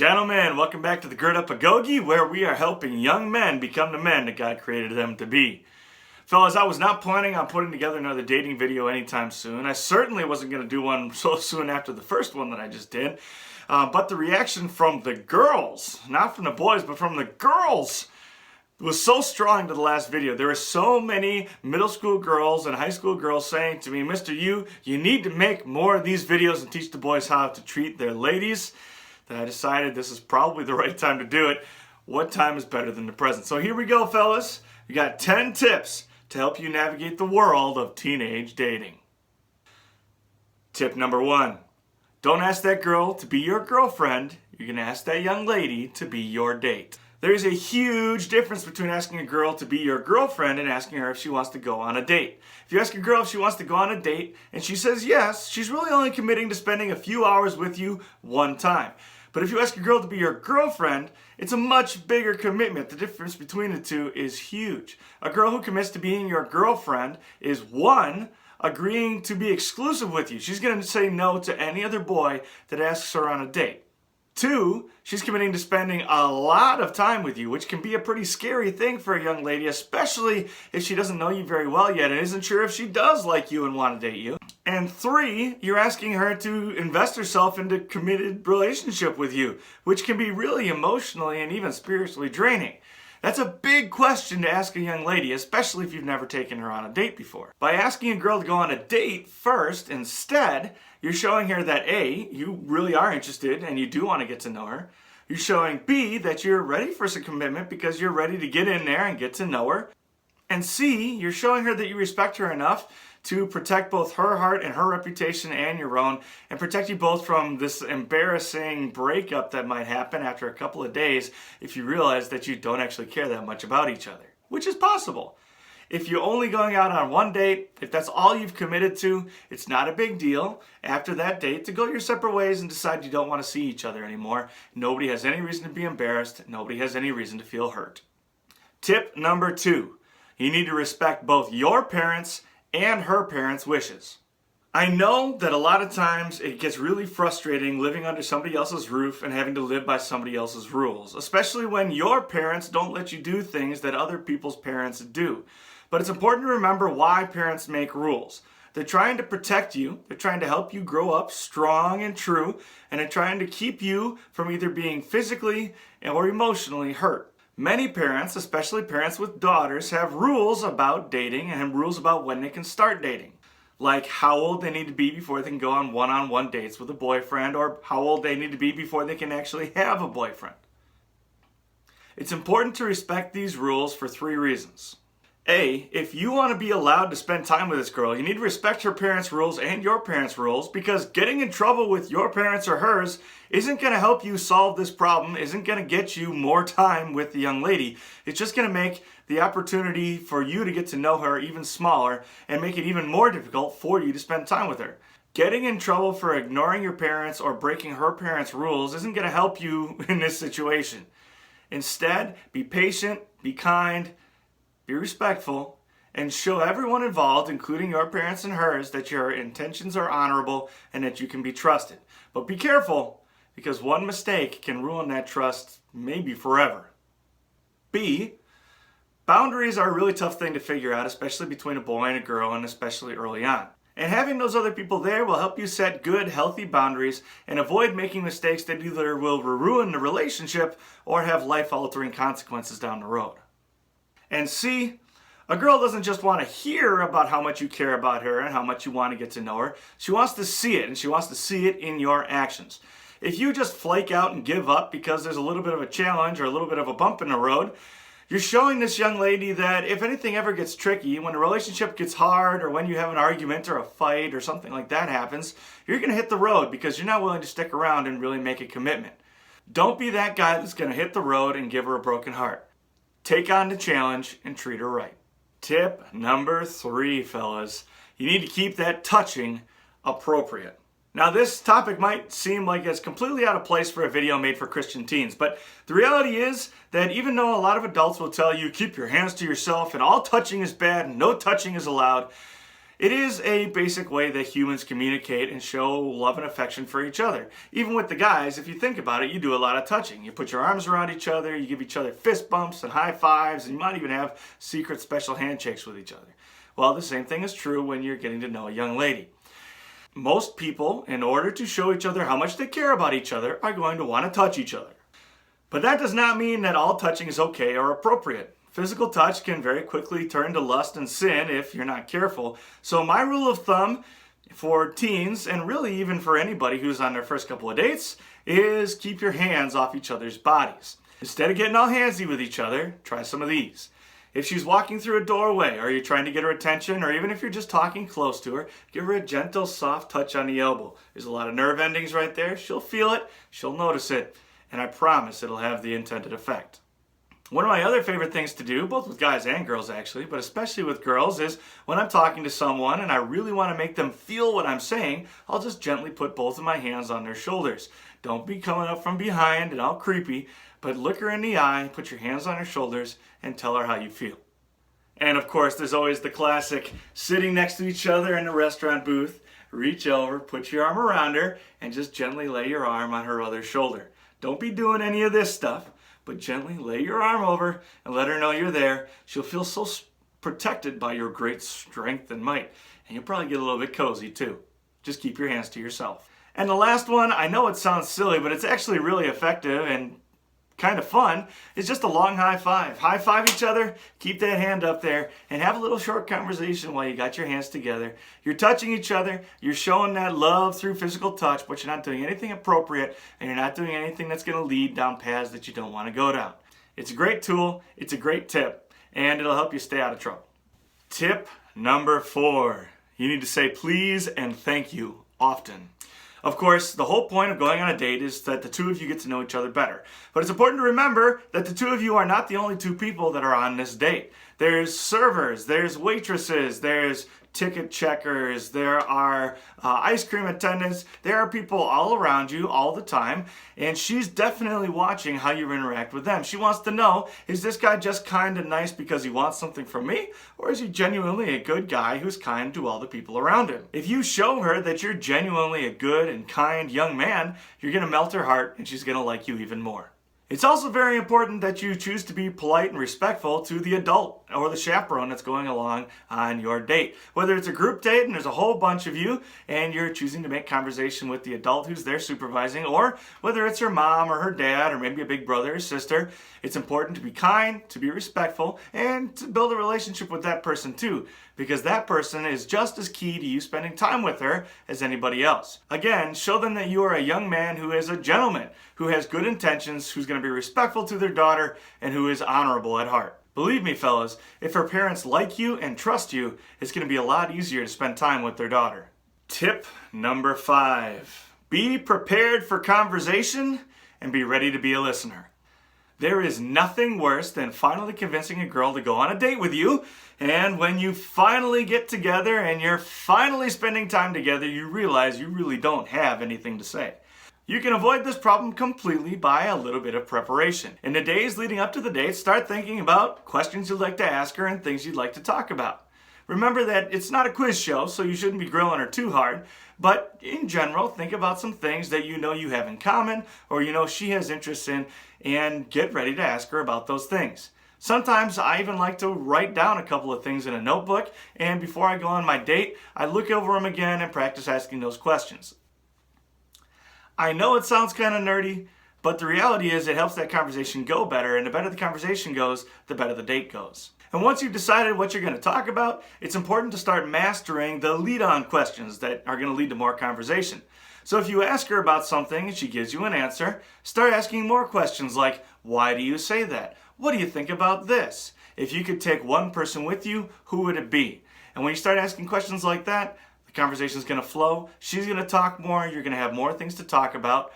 Gentlemen, welcome back to the Gird Up Agoge, where we are helping young men become the men that God created them to be. Fellas, I was not planning on putting together another dating video anytime soon. I certainly wasn't going to do one so soon after the first one that I just did. But the reaction from the girls, not from the boys, but from the girls, was so strong to the last video. There were so many middle school girls and high school girls saying to me, Mr. You need to make more of these videos and teach the boys how to treat their ladies, that I decided this is probably the right time to do it. What time is better than the present? So here we go, fellas. We got 10 tips to help you navigate the world of teenage dating. Tip number 1. Don't ask that girl to be your girlfriend. You're going to ask that young lady to be your date. There's a huge difference between asking a girl to be your girlfriend and asking her if she wants to go on a date. If you ask a girl if she wants to go on a date and she says yes, she's really only committing to spending a few hours with you one time. But if you ask a girl to be your girlfriend, it's a much bigger commitment. The difference between the two is huge. A girl who commits to being your girlfriend is 1, agreeing to be exclusive with you. She's going to say no to any other boy that asks her on a date. 2, she's committing to spending a lot of time with you, which can be a pretty scary thing for a young lady, especially if she doesn't know you very well yet and isn't sure if she does like you and want to date you. And 3, you're asking her to invest herself into a committed relationship with you, which can be really emotionally and even spiritually draining. That's a big question to ask a young lady, especially if you've never taken her on a date before. By asking a girl to go on a date first instead, you're showing her that A, you really are interested and you do want to get to know her. You're showing B, that you're ready for some commitment because you're ready to get in there and get to know her. And C, you're showing her that you respect her enough to protect both her heart and her reputation and your own, and protect you both from this embarrassing breakup that might happen after a couple of days if you realize that you don't actually care that much about each other, which is possible. If you're only going out on one date, if that's all you've committed to, it's not a big deal after that date to go your separate ways and decide you don't want to see each other anymore. Nobody has any reason to be embarrassed. Nobody has any reason to feel hurt. Tip number 2. You need to respect both your parents and her parents' wishes. I know that a lot of times it gets really frustrating living under somebody else's roof and having to live by somebody else's rules, especially when your parents don't let you do things that other people's parents do. But it's important to remember why parents make rules. They're trying to protect you, they're trying to help you grow up strong and true, and they're trying to keep you from either being physically or emotionally hurt. Many parents, especially parents with daughters, have rules about dating and rules about when they can start dating. Like how old they need to be before they can go on one-on-one dates with a boyfriend, or how old they need to be before they can actually have a boyfriend. It's important to respect these rules for 3 reasons. A, if you want to be allowed to spend time with this girl, you need to respect her parents' rules and your parents' rules, because getting in trouble with your parents or hers isn't going to help you solve this problem, isn't going to get you more time with the young lady. It's just going to make the opportunity for you to get to know her even smaller and make it even more difficult for you to spend time with her. Getting in trouble for ignoring your parents or breaking her parents' rules isn't going to help you in this situation. Instead, be patient, be kind, be respectful, and show everyone involved, including your parents and hers, that your intentions are honorable and that you can be trusted. But be careful, because one mistake can ruin that trust, maybe forever. B, boundaries are a really tough thing to figure out, especially between a boy and a girl, and especially early on. And having those other people there will help you set good, healthy boundaries and avoid making mistakes that either will ruin the relationship or have life-altering consequences down the road. And C, a girl doesn't just want to hear about how much you care about her and how much you want to get to know her. She wants to see it, and she wants to see it in your actions. If you just flake out and give up because there's a little bit of a challenge or a little bit of a bump in the road, you're showing this young lady that if anything ever gets tricky, when a relationship gets hard or when you have an argument or a fight or something like that happens, you're going to hit the road because you're not willing to stick around and really make a commitment. Don't be that guy that's going to hit the road and give her a broken heart. Take on the challenge and treat her right. Tip number 3, fellas. You need to keep that touching appropriate. Now, this topic might seem like it's completely out of place for a video made for Christian teens, but the reality is that even though a lot of adults will tell you keep your hands to yourself and all touching is bad and no touching is allowed, It is a basic way that humans communicate and show love and affection for each other. Even with the guys, if you think about it, you do a lot of touching. You put your arms around each other, you give each other fist bumps and high fives, and you might even have secret special handshakes with each other. Well, the same thing is true when you're getting to know a young lady. Most people, in order to show each other how much they care about each other, are going to want to touch each other. But that does not mean that all touching is okay or appropriate. Physical touch can very quickly turn to lust and sin if you're not careful. So my rule of thumb for teens, and really even for anybody who's on their first couple of dates, is keep your hands off each other's bodies. Instead of getting all handsy with each other, try some of these. If she's walking through a doorway, or you're trying to get her attention, or even if you're just talking close to her, give her a gentle, soft touch on the elbow. There's a lot of nerve endings right there. She'll feel it, she'll notice it, and I promise it'll have the intended effect. One of my other favorite things to do, both with guys and girls actually, but especially with girls, is when I'm talking to someone and I really want to make them feel what I'm saying, I'll just gently put both of my hands on their shoulders. Don't be coming up from behind and all creepy, but look her in the eye, put your hands on her shoulders, and tell her how you feel. And of course, there's always the classic sitting next to each other in a restaurant booth. Reach over, put your arm around her, and just gently lay your arm on her other shoulder. Don't be doing any of this stuff, but gently lay your arm over and let her know you're there. She'll feel so protected by your great strength and might, and you'll probably get a little bit cozy too. Just keep your hands to yourself. And the last one, I know it sounds silly, but it's actually really effective and kind of fun, is just a long high five. High five each other, keep that hand up there, and have a little short conversation while you got your hands together. You're touching each other, you're showing that love through physical touch, but you're not doing anything appropriate, and you're not doing anything that's going to lead down paths that you don't want to go down. It's a great tool, it's a great tip, and it'll help you stay out of trouble. Tip number 4. You need to say please and thank you often. Of course, the whole point of going on a date is that the two of you get to know each other better. But it's important to remember that the two of you are not the only two people that are on this date. There's servers, there's waitresses, there's ticket checkers, there are ice cream attendants, there are people all around you all the time, and she's definitely watching how you interact with them. She wants to know, is this guy just kind of nice because he wants something from me, or is he genuinely a good guy who's kind to all the people around him? If you show her that you're genuinely a good and kind young man, you're going to melt her heart and she's going to like you even more. It's also very important that you choose to be polite and respectful to the adult or the chaperone that's going along on your date. Whether it's a group date and there's a whole bunch of you and you're choosing to make conversation with the adult who's there supervising, or whether it's her mom or her dad or maybe a big brother or sister, it's important to be kind, to be respectful, and to build a relationship with that person too, because that person is just as key to you spending time with her as anybody else. Again, show them that you are a young man who is a gentleman, who has good intentions, who's going to be respectful to their daughter, and who is honorable at heart. Believe me, fellas, if her parents like you and trust you, it's going to be a lot easier to spend time with their daughter. Tip number 5. Be prepared for conversation and be ready to be a listener. There is nothing worse than finally convincing a girl to go on a date with you, and when you finally get together and you're finally spending time together, you realize you really don't have anything to say. You can avoid this problem completely by a little bit of preparation. In the days leading up to the date, start thinking about questions you'd like to ask her and things you'd like to talk about. Remember that it's not a quiz show, so you shouldn't be grilling her too hard, but in general, think about some things that you know you have in common or you know she has interest in, and get ready to ask her about those things. Sometimes I even like to write down a couple of things in a notebook, and before I go on my date, I look over them again and practice asking those questions. I know it sounds kind of nerdy, but the reality is it helps that conversation go better, and the better the conversation goes, the better the date goes. And once you've decided what you're going to talk about, it's important to start mastering the lead-on questions that are going to lead to more conversation. So if you ask her about something and she gives you an answer, start asking more questions like, why do you say that? What do you think about this? If you could take one person with you, who would it be? And when you start asking questions like that, the conversation is going to flow. She's going to talk more. You're going to have more things to talk about.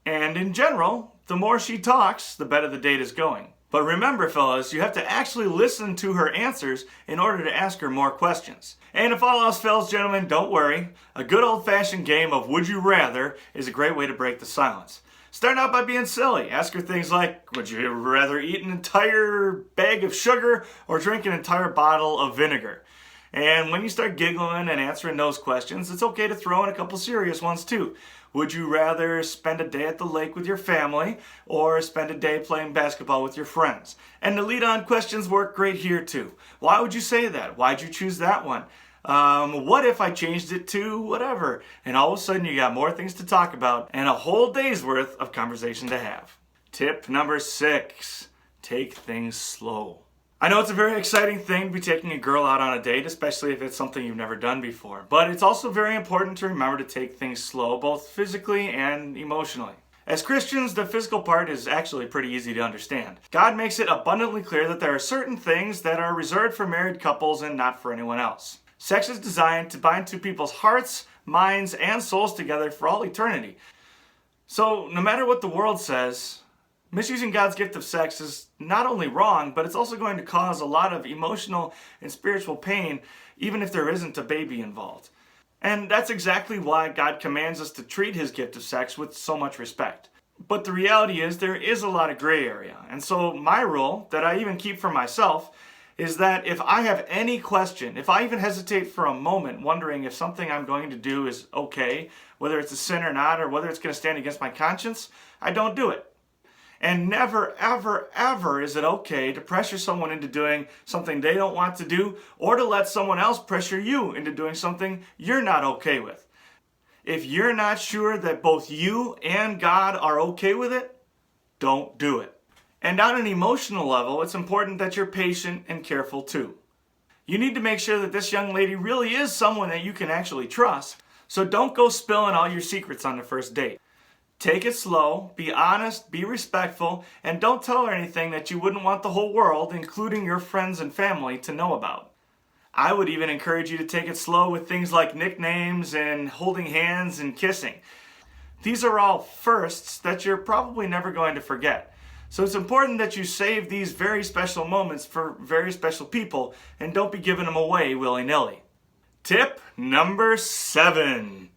And in general, the more she talks, the better the date is going. But remember, fellas, you have to actually listen to her answers in order to ask her more questions. And if all else fails, gentlemen, don't worry. A good old-fashioned game of Would You Rather is a great way to break the silence. Start out by being silly. Ask her things like, would you rather eat an entire bag of sugar or drink an entire bottle of vinegar? And when you start giggling and answering those questions, it's okay to throw in a couple serious ones too. Would you rather spend a day at the lake with your family or spend a day playing basketball with your friends? And the lead-on questions work great here too. Why would you say that? Why'd you choose that one? What if I changed it to whatever? And all of a sudden you got more things to talk about and a whole day's worth of conversation to have. Tip number 6, take things slow. I know it's a very exciting thing to be taking a girl out on a date, especially if it's something you've never done before. But it's also very important to remember to take things slow, both physically and emotionally. As Christians, the physical part is actually pretty easy to understand. God makes it abundantly clear that there are certain things that are reserved for married couples and not for anyone else. Sex is designed to bind two people's hearts, minds, and souls together for all eternity. So, no matter what the world says, misusing God's gift of sex is not only wrong, but it's also going to cause a lot of emotional and spiritual pain, even if there isn't a baby involved. And that's exactly why God commands us to treat his gift of sex with so much respect. But the reality is there is a lot of gray area. And so my rule, that I even keep for myself, is that if I have any question, if I even hesitate for a moment wondering if something I'm going to do is okay, whether it's a sin or not, or whether it's going to stand against my conscience, I don't do it. And never, ever, ever is it okay to pressure someone into doing something they don't want to do, or to let someone else pressure you into doing something you're not okay with. If you're not sure that both you and God are okay with it, don't do it. And on an emotional level, it's important that you're patient and careful too. You need to make sure that this young lady really is someone that you can actually trust, so don't go spilling all your secrets on the first date. Take it slow, be honest, be respectful, and don't tell her anything that you wouldn't want the whole world, including your friends and family, to know about. I would even encourage you to take it slow with things like nicknames and holding hands and kissing. These are all firsts that you're probably never going to forget. So it's important that you save these very special moments for very special people and don't be giving them away willy-nilly. Tip number 7.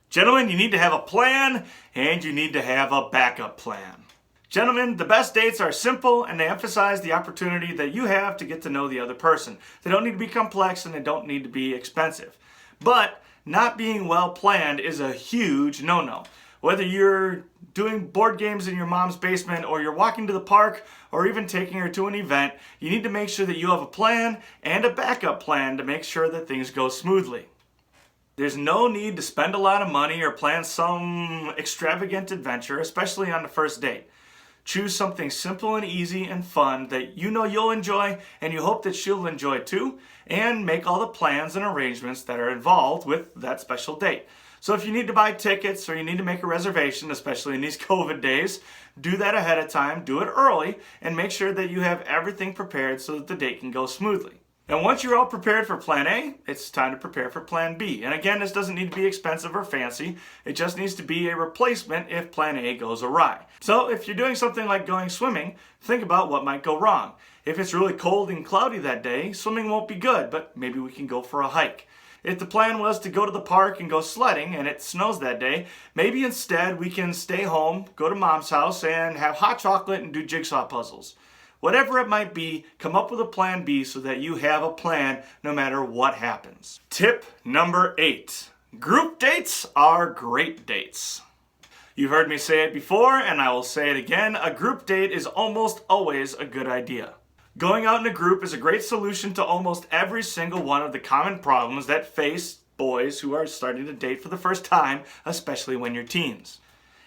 Gentlemen, you need to have a plan, and you need to have a backup plan. Gentlemen, the best dates are simple, and they emphasize the opportunity that you have to get to know the other person. They don't need to be complex, and they don't need to be expensive. But not being well planned is a huge no-no. Whether you're doing board games in your mom's basement, or you're walking to the park, or even taking her to an event, you need to make sure that you have a plan and a backup plan to make sure that things go smoothly. There's no need to spend a lot of money or plan some extravagant adventure, especially on the first date. Choose something simple and easy and fun that you know you'll enjoy and you hope that she'll enjoy too, and make all the plans and arrangements that are involved with that special date. So if you need to buy tickets or you need to make a reservation, especially in these COVID days, do that ahead of time, do it early, and make sure that you have everything prepared so that the date can go smoothly. And once you're all prepared for plan A, it's time to prepare for plan B. And again, this doesn't need to be expensive or fancy. It just needs to be a replacement if plan A goes awry. So if you're doing something like going swimming, think about what might go wrong. If it's really cold and cloudy that day, swimming won't be good, but maybe we can go for a hike. If the plan was to go to the park and go sledding and it snows that day, maybe instead we can stay home, go to mom's house, and have hot chocolate and do jigsaw puzzles. Whatever it might be, come up with a plan B so that you have a plan no matter what happens. Tip number 8. Group dates are great dates. You've heard me say it before, and I will say it again. A group date is almost always a good idea. Going out in a group is a great solution to almost every single one of the common problems that face boys who are starting to date for the first time, especially when you're teens.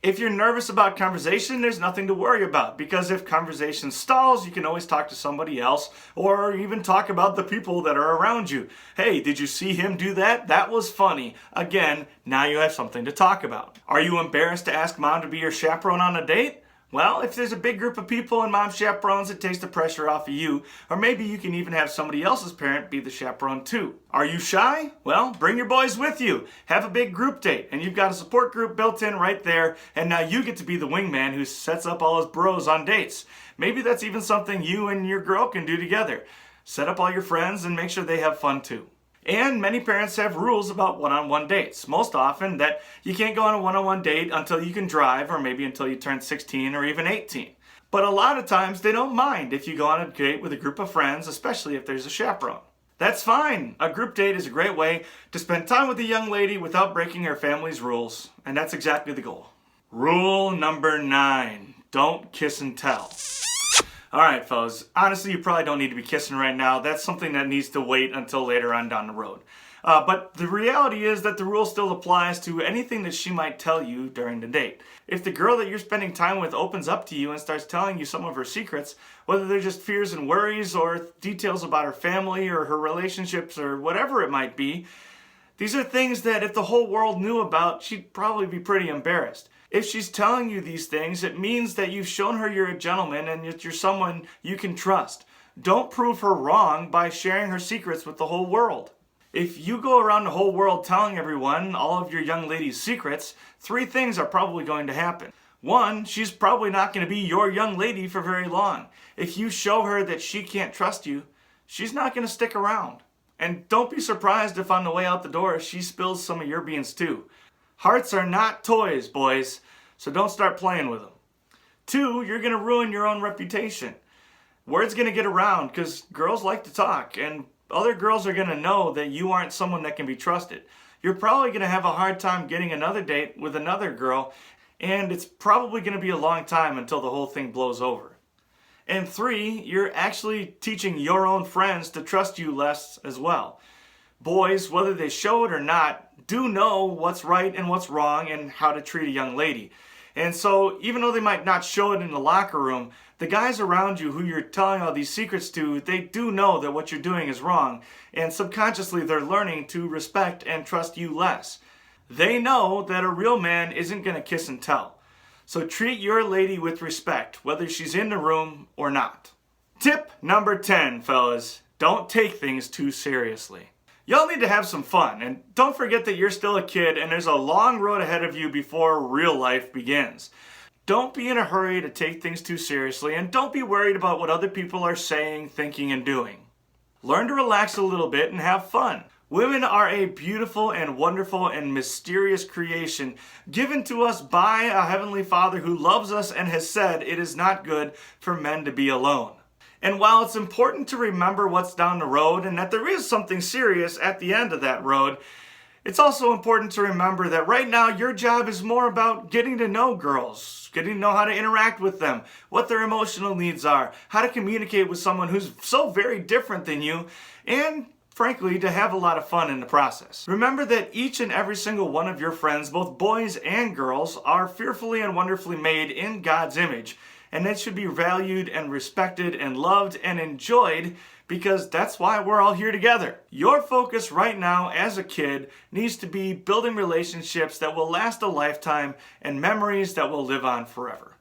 If you're nervous about conversation, there's nothing to worry about, because if conversation stalls, you can always talk to somebody else, or even talk about the people that are around you. Hey, did you see him do that? That was funny. Again, now you have something to talk about. Are you embarrassed to ask mom to be your chaperone on a date? Well, if there's a big group of people and mom chaperones, it takes the pressure off of you. Or maybe you can even have somebody else's parent be the chaperone too. Are you shy? Well, bring your boys with you. Have a big group date, and you've got a support group built in right there, and now you get to be the wingman who sets up all his bros on dates. Maybe that's even something you and your girl can do together. Set up all your friends and make sure they have fun too. And many parents have rules about one-on-one dates. Most often that you can't go on a one-on-one date until you can drive, or maybe until you turn 16 or even 18. But a lot of times they don't mind if you go on a date with a group of friends, especially if there's a chaperone. That's fine. A group date is a great way to spend time with a young lady without breaking her family's rules, and that's exactly the goal. Rule number 9, don't kiss and tell. Alright, fellas, honestly, you probably don't need to be kissing right now. That's something that needs to wait until later on down the road. But the reality is that the rule still applies to anything that she might tell you during the date. If the girl that you're spending time with opens up to you and starts telling you some of her secrets, whether they're just fears and worries or details about her family or her relationships or whatever it might be, these are things that if the whole world knew about, she'd probably be pretty embarrassed. If she's telling you these things, it means that you've shown her you're a gentleman and that you're someone you can trust. Don't prove her wrong by sharing her secrets with the whole world. If you go around the whole world telling everyone all of your young lady's secrets, 3 things are probably going to happen. 1, she's probably not going to be your young lady for very long. If you show her that she can't trust you, she's not going to stick around. And don't be surprised if on the way out the door she spills some of your beans too. Hearts are not toys, boys, so don't start playing with them. 2, you're going to ruin your own reputation. Word's going to get around because girls like to talk, and other girls are going to know that you aren't someone that can be trusted. You're probably going to have a hard time getting another date with another girl, and it's probably going to be a long time until the whole thing blows over. And 3, you're actually teaching your own friends to trust you less as well. Boys, whether they show it or not, do know what's right and what's wrong and how to treat a young lady. And so, even though they might not show it in the locker room, the guys around you who you're telling all these secrets to, they do know that what you're doing is wrong. And subconsciously, they're learning to respect and trust you less. They know that a real man isn't going to kiss and tell. So treat your lady with respect, whether she's in the room or not. Tip number 10, fellas. Don't take things too seriously. Y'all need to have some fun, and don't forget that you're still a kid and there's a long road ahead of you before real life begins. Don't be in a hurry to take things too seriously, and don't be worried about what other people are saying, thinking, and doing. Learn to relax a little bit and have fun. Women are a beautiful and wonderful and mysterious creation given to us by a Heavenly Father who loves us and has said it is not good for men to be alone. And while it's important to remember what's down the road and that there is something serious at the end of that road, it's also important to remember that right now your job is more about getting to know girls, getting to know how to interact with them, what their emotional needs are, how to communicate with someone who's so very different than you, and frankly, to have a lot of fun in the process. Remember that each and every single one of your friends, both boys and girls, are fearfully and wonderfully made in God's image. And that should be valued and respected and loved and enjoyed because that's why we're all here together. Your focus right now as a kid needs to be building relationships that will last a lifetime and memories that will live on forever.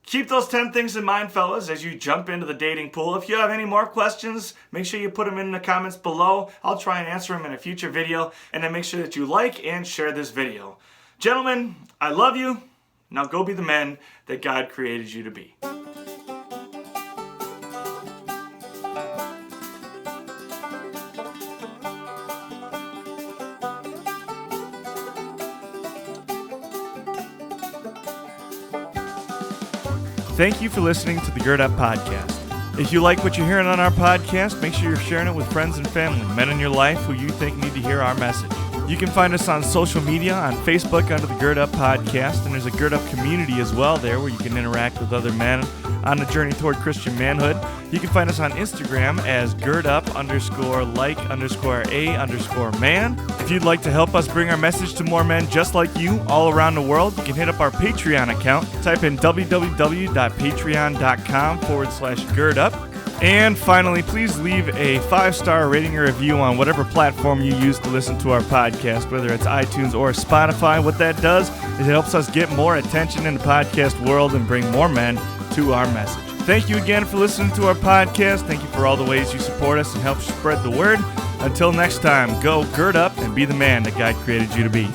Keep those 10 things in mind, fellas, as you jump into the dating pool. If you have any more questions, make sure you put them in the comments below. I'll try and answer them in a future video. And then make sure that you like and share this video. Gentlemen, I love you. Now go be the men that God created you to be. Thank you for listening to the Gird Up Podcast. If you like what you're hearing on our podcast, make sure you're sharing it with friends and family, men in your life who you think need to hear our message. You can find us on social media, on Facebook under the Gird Up Podcast, and there's a Gird Up community as well there where you can interact with other men on the journey toward Christian manhood. You can find us on Instagram as girdup_like_a_man. If you'd like to help us bring our message to more men just like you all around the world, you can hit up our Patreon account. Type in www.patreon.com/girdup. And finally, please leave a 5-star rating or review on whatever platform you use to listen to our podcast, whether it's iTunes or Spotify. What that does is it helps us get more attention in the podcast world and bring more men to our message. Thank you again for listening to our podcast. Thank you for all the ways you support us and help spread the word. Until next time, go gird up and be the man that God created you to be.